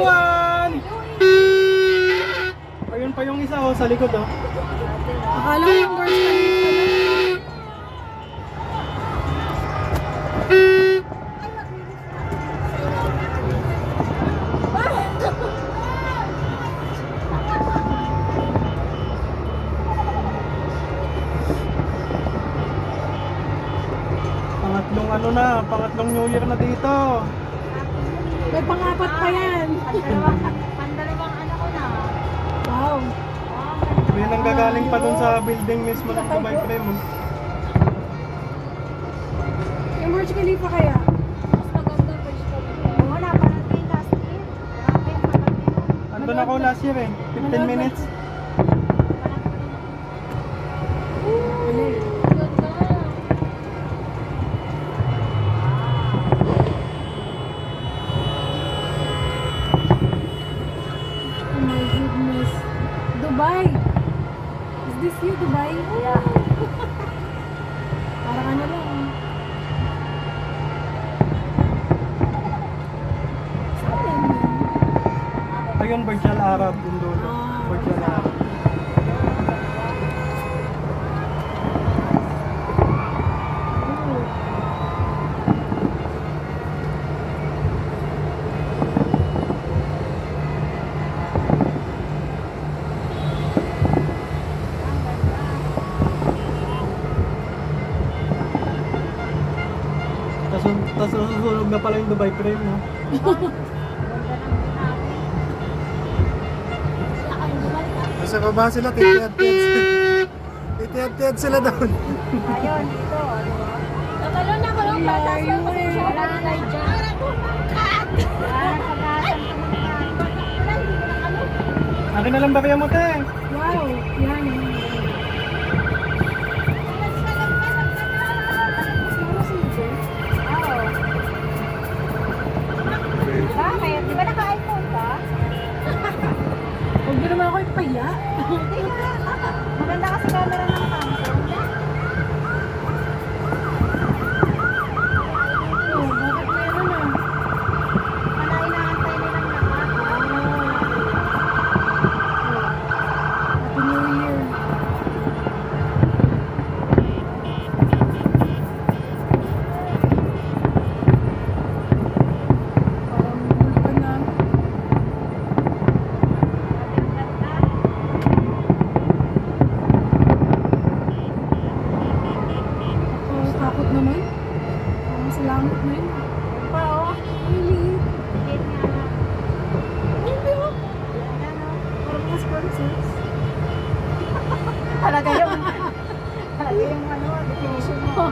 everyone! Ayun pa yung isa oh, sa likod oh. Akala ko yung Burj Khalifa na. Pangatlong New Year na dito. May pang-apat pa yan. Pandalawang ano ko na. Wow. May nanggagaling pa dun sa building mismo ng Dubai Prime. Yung Burj Khalifa kaya? Mas maganda pa siya. Wala pa natin last year. Grabe, maganda. Andun ako last year eh. 15 minutes. Dubai. Is this you, Dubai? Yeah. Parang ano lang. Saan yan? Ayun, Burj Al Arab yung dulo. Burj Al Arab. Tapos susunog na pala yung Dubai Prime, no? Nasa baba sila, titiyad-tiyad sila doon. Ayun, dito. Natalon ako ng batas ng pasensya. Wala na tayo dyan. Akin na lang ba kaya mo, te? Wow. Yan. Bakit? Di ba naka-iPhone ka? Huwag mo naman ako ipaya. Hindi nga. Maganda kasi camera ng Samsung. Oh, bakit meron na? Wala inaantay nilang lahat. Happy New Year. Parang bulkan na. Oh, takot naman. Parang salamat na yun. Pa, oh. Really? Gate nga na. Hindi oh. Ayan, oh. Parang mas princess. Talaga yung ano, definition mo.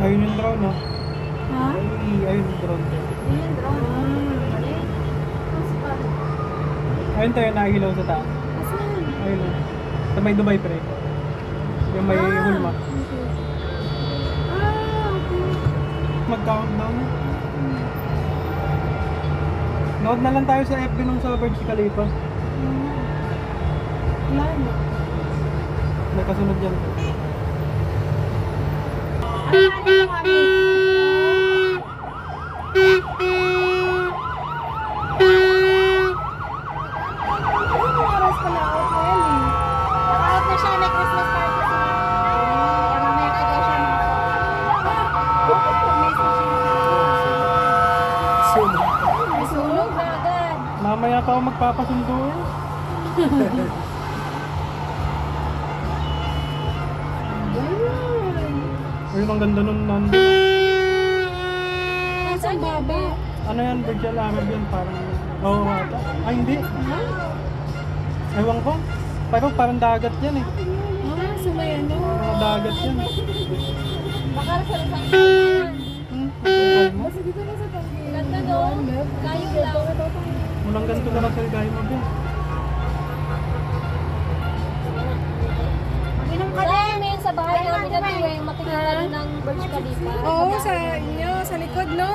Ayun yung drone, no? Ha? Ayun yung drone. te. Yun yung drone. Mali. Mas pa. Ayun tayo nahilaw sa taas. Asan? Ayun, no? Sa may Dubai Prime. Yung may hulma. Okay. Okay. Mag-countdown na. Nood na lang tayo sa FB nung sa Burj Khalifa. Wala na. May kasunod yan. Ano yung kami? Anong oras pala out na yan eh? Naka-out na siya, may Christmas party sila. Kaya mamaya ka daw siya message Soon. May sunog na agad. Mamaya pa ako magpapasundo eh. Ayan. Ayun, ang ganda nun nandun. Nasaan baba? Ano yan, Burj Al Arab yan, parang... Oo, ata. Ay, hindi. Ha? Ewan ko. Parang dagat yan eh. Ah, so may ano? Parang dagat yan. Baka sa isang Silgay mo? Basta dito na sa Tangier. Ganda doon. Kayo lang. Unang ganito na lang Silgay mo din. Mag-inom ka din. May sa bahay namin na tuwing matingnan ng Burj Khalifa. Oo, sa inyo, sa likod, no?